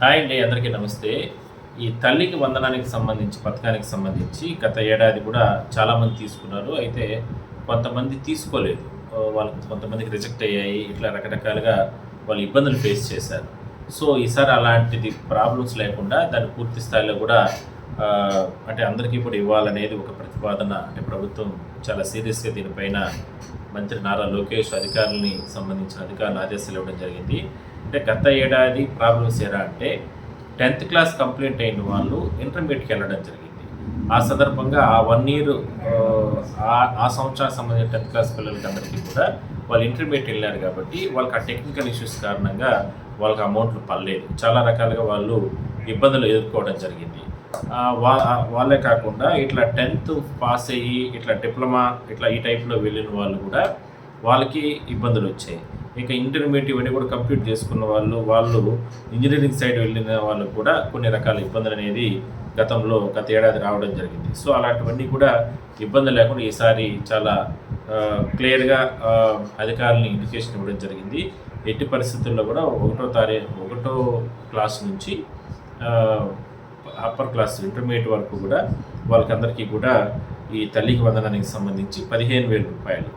Hi అండి, అందరికీ నమస్తే. ఈ తల్లికి వందనానికి సంబంధించి పథకానికి సంబంధించి గత ఏడాది కూడా చాలామంది తీసుకున్నారు. అయితే కొంతమంది తీసుకోలేదు. వాళ్ళకి కొంతమందికి రిజెక్ట్ అయ్యాయి. ఇట్లా రకరకాలుగా వాళ్ళు ఇబ్బందులు ఫేస్ చేశారు. సో ఈసారి అలాంటిది ప్రాబ్లమ్స్ లేకుండా దాన్ని పూర్తి స్థాయిలో కూడా అంటే అందరికీ కూడా ఇవ్వాలనేది ఒక ప్రతిపాదన. అంటే ప్రభుత్వం చాలా సీరియస్గా దీనిపైన మంత్రి నారా లోకేష్ అధికారులని సంబంధించిన అధికారులు ఆదేశాలు ఇవ్వడం జరిగింది. అంటే గత ఏడాది ప్రాబ్లమ్స్ ఎలా అంటే 10th క్లాస్ కంప్లీట్ అయిన వాళ్ళు ఇంటర్మీడియట్కి వెళ్ళడం జరిగింది. ఆ సందర్భంగా ఆ 1 ఇయర్ ఆ సంవత్సరానికి సంబంధించిన 10th క్లాస్ పిల్లలకి అందరికీ కూడా వాళ్ళు ఇంటర్మీడియట్ వెళ్ళారు కాబట్టి వాళ్ళకి ఆ టెక్నికల్ ఇష్యూస్ కారణంగా వాళ్ళకి అమౌంట్లు పడలేదు. చాలా రకాలుగా వాళ్ళు ఇబ్బందులు ఎదుర్కోవడం జరిగింది. వాళ్ళే కాకుండా ఇట్లా 10th పాస్ అయ్యి ఇట్లా డిప్లొమా ఇట్లా ఈ టైప్లో వెళ్ళిన వాళ్ళు కూడా వాళ్ళకి ఇబ్బందులు వచ్చాయి. ఇంకా ఇంటర్మీడియట్ ఇవన్నీ కూడా కంప్లీట్ చేసుకున్న వాళ్ళు ఇంజనీరింగ్ సైడ్ వెళ్ళిన వాళ్ళకు కూడా కొన్ని రకాల ఇబ్బందులు అనేది గత ఏడాది రావడం జరిగింది. సో అలాంటివన్నీ కూడా ఇబ్బంది లేకుండా ఈసారి చాలా క్లియర్గా అధికారులని ఇండికేషన్ ఇవ్వడం జరిగింది. ఎట్టి పరిస్థితుల్లో కూడా 1వ క్లాస్ నుంచి అప్పర్ క్లాస్ ఇంటర్మీడియట్ వరకు కూడా వాళ్ళకందరికీ కూడా ఈ తల్లికి వందనానికి సంబంధించి 15,000 రూపాయలు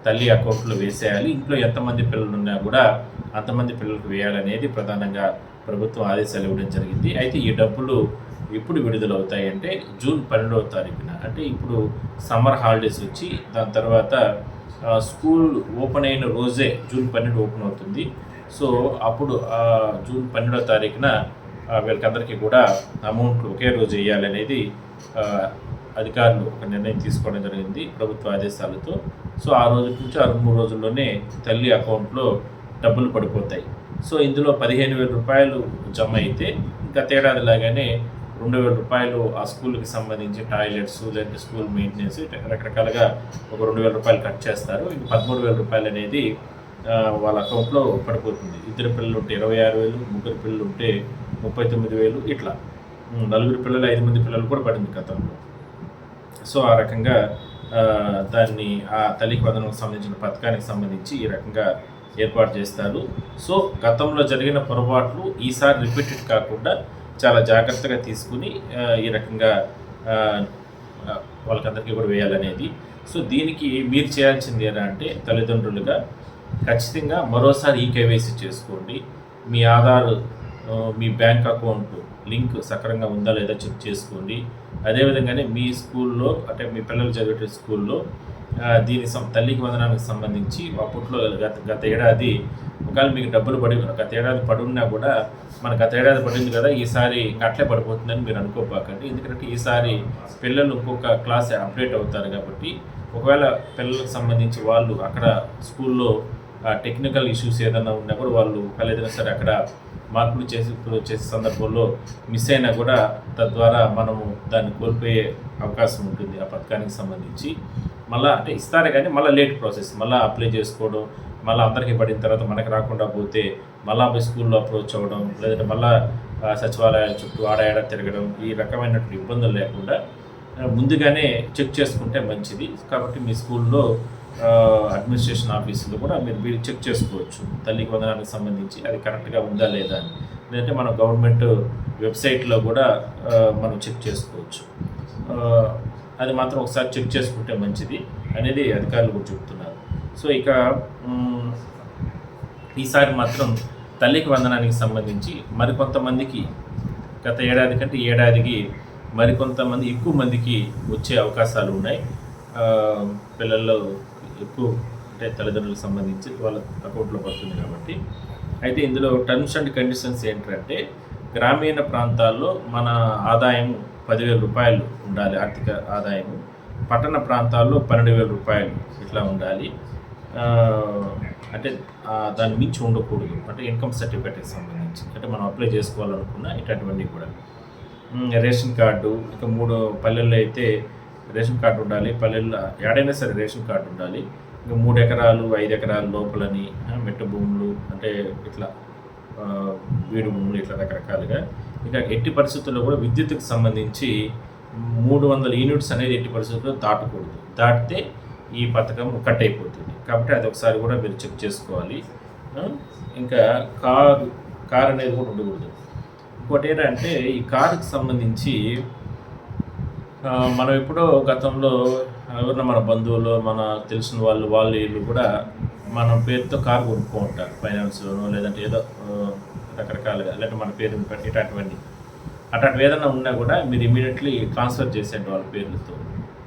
తల్లి అకౌంట్లో వేసేయాలి. ఇంట్లో ఎంతమంది పిల్లలు ఉన్నా కూడా అంతమంది పిల్లలకు వేయాలనేది ప్రధానంగా ప్రభుత్వం ఆదేశాలు ఇవ్వడం జరిగింది. అయితే ఈ డబ్బులు ఎప్పుడు విడుదలవుతాయి అంటే జూన్ 12వ తారీఖున. అంటే ఇప్పుడు సమ్మర్ హాలిడేస్ వచ్చి దాని తర్వాత స్కూల్ ఓపెన్ అయిన రోజే జూన్ 12 ఓపెన్ అవుతుంది. సో అప్పుడు జూన్ 12వ తారీఖున వీళ్ళకందరికీ కూడా అమౌంట్ ఒకే రోజు వేయాలనేది అధికారులు ఒక నిర్ణయం తీసుకోవడం జరిగింది ప్రభుత్వ ఆదేశాలతో. సో ఆ రోజు నుంచి 3 రోజుల్లోనే తల్లి అకౌంట్లో డబ్బులు పడిపోతాయి. సో ఇందులో 15,000 రూపాయలు జమ అయితే గత ఏడాది లాగానే 2,000 రూపాయలు ఆ స్కూల్కి సంబంధించి టాయిలెట్స్ లేదంటే స్కూల్ మెయింటెనెన్స్ రకరకాలుగా ఒక 2,000 రూపాయలు కట్ చేస్తారు. ఇంక 13,000 రూపాయలు అనేది వాళ్ళ అకౌంట్లో పడిపోతుంది. 2 పిల్లలు ఉంటే 26,000, 3 పిల్లలు ఉంటే 39,000, ఇట్లా 4 పిల్లలు 5 మంది పిల్లలు కూడా పడింది గతంలో. సో ఆ రకంగా దాన్ని ఆ తల్లికి వందనానికి సంబంధించిన పథకానికి సంబంధించి ఈ రకంగా ఏర్పాటు చేస్తారు. సో గతంలో జరిగిన పొరపాట్లు ఈసారి రిపీటెడ్ కాకుండా చాలా జాగ్రత్తగా తీసుకుని ఈ రకంగా వాళ్ళకందరికీ కూడా వేయాలనేది. సో దీనికి మీరు చేయాల్సింది ఎలా అంటే తల్లిదండ్రులుగా ఖచ్చితంగా మరోసారి ఈకేవైసీ చేసుకోండి. మీ ఆధార్ మీ బ్యాంక్ అకౌంట్ లింక్ సక్రమంగా ఉందా లేదా చెక్ చేసుకోండి. అదేవిధంగానే మీ స్కూల్లో అంటే మీ పిల్లలు చదివే స్కూల్లో తల్లికి వందనానికి సంబంధించి అప్పట్లో గత ఏడాది ఒకవేళ మీకు డబ్బులు గత ఏడాది పడున్నా కూడా గత ఏడాది పడింది కదా ఈసారి ఇంకా అట్లే పడిపోతుందని మీరు అనుకోపాకండి. ఎందుకంటే ఈసారి పిల్లలు ఇంకొక క్లాస్ అప్డేట్ అవుతారు కాబట్టి ఒకవేళ పిల్లలకు సంబంధించి వాళ్ళు అక్కడ స్కూల్లో టెక్నికల్ ఇష్యూస్ ఏదైనా ఉన్నా కూడా వాళ్ళు ఏదైనా సరే అక్కడ మార్పులు చేసే సందర్భంలో మిస్ అయినా కూడా తద్వారా మనము దాన్ని కోల్పోయే అవకాశం ఉంటుంది. ఆ పథకానికి సంబంధించి మళ్ళీ అంటే ఇస్తారు కానీ మళ్ళీ లేట్ ప్రాసెస్, మళ్ళీ అప్లై చేసుకోవడం, మళ్ళీ అందరికీ పడిన తర్వాత మనకు రాకుండా పోతే మళ్ళీ పోయి స్కూల్లో అప్రోచ్ అవ్వడం, లేదంటే మళ్ళీ సచివాలయాల చుట్టూ ఆడ తిరగడం, ఈ రకమైనటువంటి ఇబ్బందులు లేకుండా ముందుగానే చెక్ చేసుకుంటే మంచిది. కాబట్టి మీ స్కూల్లో అడ్మినిస్ట్రేషన్ ఆఫీసులో కూడా మీరు చెక్ చేసుకోవచ్చు తల్లికి వందనానికి సంబంధించి అది కరెక్ట్గా ఉందా లేదా అని. లేదంటే మన గవర్నమెంట్ వెబ్సైట్లో కూడా మనం చెక్ చేసుకోవచ్చు. అది మాత్రం ఒకసారి చెక్ చేసుకుంటే మంచిది అనేది అధికారులు కూడా చెప్తున్నారు. సో ఇక ఈసారి మాత్రం తల్లికి వందనానికి సంబంధించి మరికొంతమందికి గత ఏడాది కంటే ఈ ఏడాదికి మరికొంతమంది ఎక్కువ మందికి వచ్చే అవకాశాలు ఉన్నాయి. పిల్లల్లో ఎక్కువ అంటే తల్లిదండ్రులకు సంబంధించి వాళ్ళ అకౌంట్లో పడుతుంది కాబట్టి. అయితే ఇందులో టర్మ్స్ అండ్ కండిషన్స్ ఏంటంటే గ్రామీణ ప్రాంతాల్లో మన ఆదాయం 10,000 రూపాయలు ఉండాలి, ఆర్థిక ఆదాయము. పట్టణ ప్రాంతాల్లో 12,000 రూపాయలు ఇట్లా ఉండాలి. అంటే దాన్ని మించి ఉండకూడదు. అంటే ఇన్కమ్ సర్టిఫికేట్కి సంబంధించి అంటే మనం అప్లై చేసుకోవాలనుకున్న ఇట్లాంటివన్నీ కూడా. రేషన్ కార్డు ఇంకా 3 పల్లెల్లో అయితే రేషన్ కార్డు ఉండాలి, పల్లెల్లో ఏడైనా సరే రేషన్ కార్డు ఉండాలి. ఇంకా 3 ఎకరాలు 5 ఎకరాల లోపలని మెట్ట భూములు అంటే ఇట్లా బీడు భూములు ఇట్లా రకరకాలుగా. ఇంకా ఎట్టి పరిస్థితుల్లో కూడా విద్యుత్తుకు సంబంధించి 300 యూనిట్స్ అనేది ఎట్టి పరిస్థితుల్లో దాటకూడదు. దాటితే ఈ పథకం కట్ అయిపోతుంది. కాబట్టి అది ఒకసారి కూడా మీరు చెక్ చేసుకోవాలి. ఇంకా కారు అనేది కూడా ఉండకూడదు. ఇంకోటి ఏంటంటే ఈ కారుకి సంబంధించి మనం ఎప్పుడో గతంలో ఎవరైనా మన బంధువులు, మన తెలిసిన వాళ్ళు వీళ్ళు కూడా మన పేరుతో కారు కొనుక్కో ఉంటారు ఫైనాన్స్‌లోనో లేదంటే ఏదో రకరకాలుగా లేదంటే మన పేరుని పెట్టి ఇట్లాంటివన్నీ. అట్లాంటివి ఏదైనా ఉన్నా కూడా మీరు ఇమ్మీడియేట్‌లీ ట్రాన్స్‌ఫర్ చేసేయండి వాళ్ళ పేర్లతో.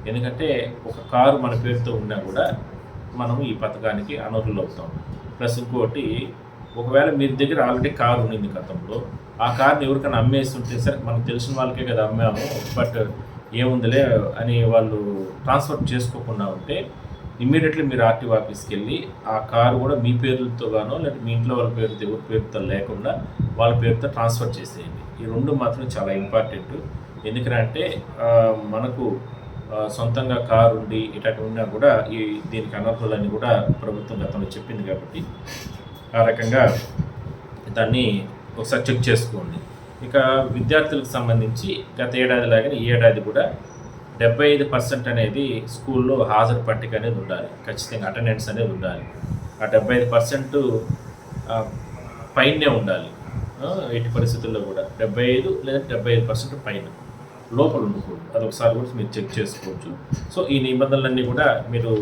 ఎందుకంటే ఒక కారు మన పేరుతో ఉన్నా కూడా మనం ఈ పథకానికి అనర్హులవుతాం. ప్లస్ ఇంకోటి ఒకవేళ మీ దగ్గర ఆల్రెడీ కారు ఉండింది గతంలో, ఆ కార్‌ని ఎవరికైనా అమ్మేస్తుంటే సరే మనకు తెలిసిన వాళ్ళకే కదా అమ్మాము. బట్ ఏముందిలే అని వాళ్ళు ట్రాన్స్ఫర్ చేసుకోకుండా ఉంటే ఇమ్మీడియట్లీ మీరు ఆర్టీఓ ఆఫీస్కి వెళ్ళి ఆ కారు కూడా మీ పేరుతో గానో లేకపోతే మీ ఇంట్లో వాళ్ళ పేరుతో ఎవరి పేరుతో లేకుండా వాళ్ళ పేరుతో ట్రాన్స్ఫర్ చేసేయండి. ఈ రెండు మాత్రం చాలా ఇంపార్టెంట్. ఎందుకంటే మనకు సొంతంగా కారు ఉండి ఇట్లాంటివి ఉన్నా కూడా దీనికి అనర్హులని కూడా ప్రభుత్వం గతంలో చెప్పింది కాబట్టి ఆ రకంగా దాన్ని ఒకసారి చెక్ చేసుకోండి. ఇక విద్యార్థులకు సంబంధించి గత ఏడాది లాగానే ఈ ఏడాది కూడా 75% అనేది స్కూల్లో హాజరు పట్టిక అనేది ఉండాలి. ఖచ్చితంగా అటెండెన్స్ అనేది ఉండాలి. ఆ 75% పైనే ఉండాలి. ఎట్టి పరిస్థితుల్లో కూడా 75 లేదా 75% పైన, లోపల ఉండకూడదు. అదొకసారి కూడా మీరు చెక్ చేసుకోవచ్చు. సో ఈ నిబంధనలన్నీ కూడా మీరు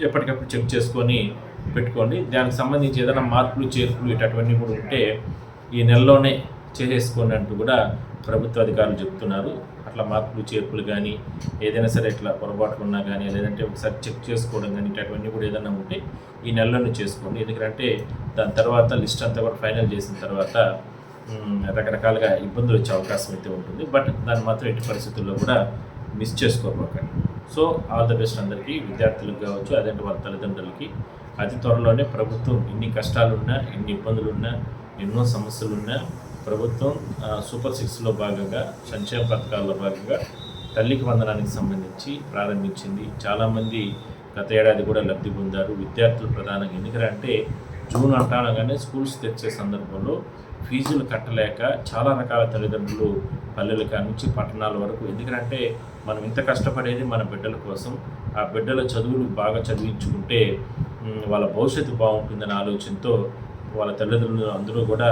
ఎప్పటికప్పుడు చెక్ చేసుకొని పెట్టుకోండి. దానికి సంబంధించి ఏదైనా మార్పులు చేర్పులు ఇటువంటివన్నీ కూడా ఉంటే ఈ నెలలోనే చేసేసుకోండి అంటూ కూడా ప్రభుత్వ అధికారులు చెప్తున్నారు. అట్లా మార్పులు చేర్పులు కానీ ఏదైనా సరే ఇట్లా పొరపాట్లు ఉన్నా కానీ లేదంటే ఒకసారి చెక్ చేసుకోవడం కానీ ఇటువంటివన్నీ కూడా ఏదైనా ఉంటే ఈ నెలలోనే చేసుకోండి. ఎందుకంటే దాని తర్వాత లిస్ట్ అంతా కూడా ఫైనల్ చేసిన తర్వాత రకరకాలుగా ఇబ్బందులు వచ్చే అవకాశం అయితే ఉంటుంది. బట్ దాన్ని మాత్రం ఎట్టి పరిస్థితుల్లో కూడా మిస్ చేసుకోకండి. సో ఆల్ ద బెస్ట్ అందరికీ, విద్యార్థులకు కావచ్చు అదంటే వాళ్ళ తల్లిదండ్రులకి. అతి త్వరలోనే ప్రభుత్వం ఎన్ని కష్టాలున్నా, ఎన్ని ఇబ్బందులున్నా, ఎన్నో సమస్యలున్నా ప్రభుత్వం సూపర్ 6లో భాగంగా సంక్షేమ పథకాల్లో భాగంగా తల్లికి వందనానికి సంబంధించి ప్రారంభించింది. చాలామంది గత ఏడాది కూడా లబ్ధి పొందారు విద్యార్థులు ప్రధానంగా. ఎందుకంటే జూన్ అంటానగానే స్కూల్స్ తెచ్చే సందర్భంలో ఫీజులు కట్టలేక చాలా రకాల తల్లిదండ్రులు పల్లెల కాడ నుంచి పట్టణాల వరకు, ఎందుకంటే మనం ఇంత కష్టపడేది మన బిడ్డల కోసం, ఆ బిడ్డల చదువులు బాగా చదివించుకుంటే వాళ్ళ భవిష్యత్తు బాగుంటుందనే ఆలోచనతో వాళ్ళ తల్లిదండ్రులు అందరూ కూడా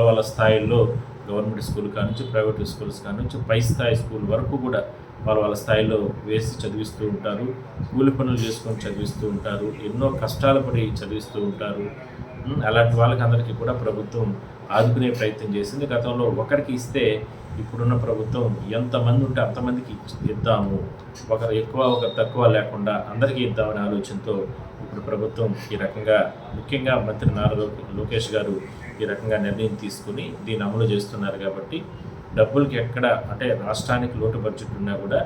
వాళ్ళ స్థాయిల్లో గవర్నమెంట్ స్కూల్ కానుంచి ప్రైవేట్ స్కూల్స్ కానుంచి పై స్థాయి స్కూల్ వరకు కూడా వాళ్ళ స్థాయిలో వేసి చదివిస్తూ ఉంటారు. కూలి పనులు చేసుకొని చదివిస్తూ ఉంటారు. ఎన్నో కష్టాలు పడి చదివిస్తూ ఉంటారు. అలాంటి వాళ్ళకి అందరికీ కూడా ప్రభుత్వం ఆదుకునే ప్రయత్నం చేసింది. గతంలో ఒకరికి ఇస్తే ఇప్పుడున్న ప్రభుత్వం ఎంతమంది ఉంటే అంతమందికి ఇద్దాము, ఒకరు ఎక్కువ ఒకరు తక్కువ లేకుండా అందరికీ ఇద్దామనే ఆలోచనతో ఇప్పుడు ప్రభుత్వం ఈ రకంగా, ముఖ్యంగా మంత్రి నారా లోకేష్ గారు ఈ రకంగా నిర్ణయం తీసుకుని దీన్ని అమలు చేస్తున్నారు. కాబట్టి డబ్బులకి ఎక్కడ అంటే రాష్ట్రానికి లోటు బడ్జెట్ ఉన్నా కూడా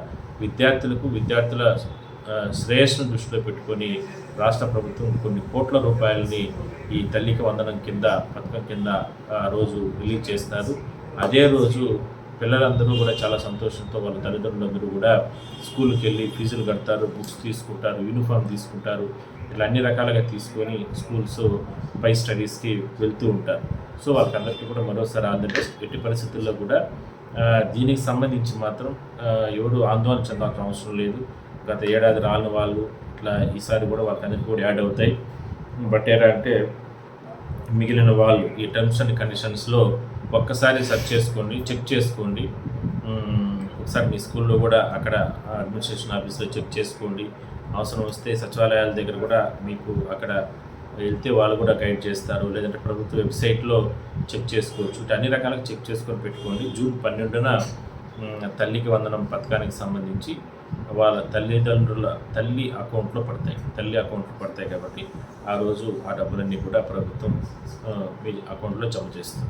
విద్యార్థుల శ్రేయస్సును దృష్టిలో పెట్టుకొని రాష్ట్ర ప్రభుత్వం కొన్ని కోట్ల రూపాయలని ఈ తల్లికి వందనం కింద పథకం కింద రోజు రిలీజ్ చేస్తారు. అదే రోజు పిల్లలందరూ కూడా చాలా సంతోషంతో వాళ్ళ తల్లిదండ్రులందరూ కూడా స్కూల్కి వెళ్ళి ఫీజులు కడతారు, బుక్స్ తీసుకుంటారు, యూనిఫామ్ తీసుకుంటారు. ఇట్లా అన్ని రకాలుగా తీసుకొని స్కూల్స్ పై స్టడీస్కి వెళ్తూ ఉంటారు. సో వాళ్ళకందరికీ కూడా మరోసారి ఆల్ ది బెస్ట్. ఎట్టి పరిస్థితుల్లో కూడా దీనికి సంబంధించి మాత్రం ఎవరు ఆందోళన చెందాల్సిన అవసరం లేదు. గత ఏడాది రాని వాళ్ళు ఇట్లా ఈసారి కూడా వాళ్ళకందరికీ కూడా యాడ్ అవుతాయి. బట్ ఏంటంటే మిగిలిన వాళ్ళు ఈ టర్మ్స్ అండ్ కండిషన్స్లో ఒక్కసారి సెర్చ్ చేసుకోండి, చెక్ చేసుకోండి. ఒకసారి మీ స్కూల్లో కూడా అక్కడ అడ్మినిస్ట్రేషన్ ఆఫీస్లో చెక్ చేసుకోండి. అవసరం వస్తే సచివాలయాల దగ్గర కూడా మీకు అక్కడ వెళ్తే వాళ్ళు కూడా గైడ్ చేస్తారు. లేదంటే ప్రభుత్వ వెబ్సైట్లో చెక్ చేసుకోవచ్చు. అన్ని రకాలుగా చెక్ చేసుకొని పెట్టుకోండి. జూన్ 12న తల్లికి వందనం పథకానికి సంబంధించి వాళ్ళ తల్లి అకౌంట్లో పడతాయి కాబట్టి ఆ రోజు ఆ డబ్బులన్నీ కూడా ప్రభుత్వం మీ అకౌంట్లో జమ చేస్తుంది.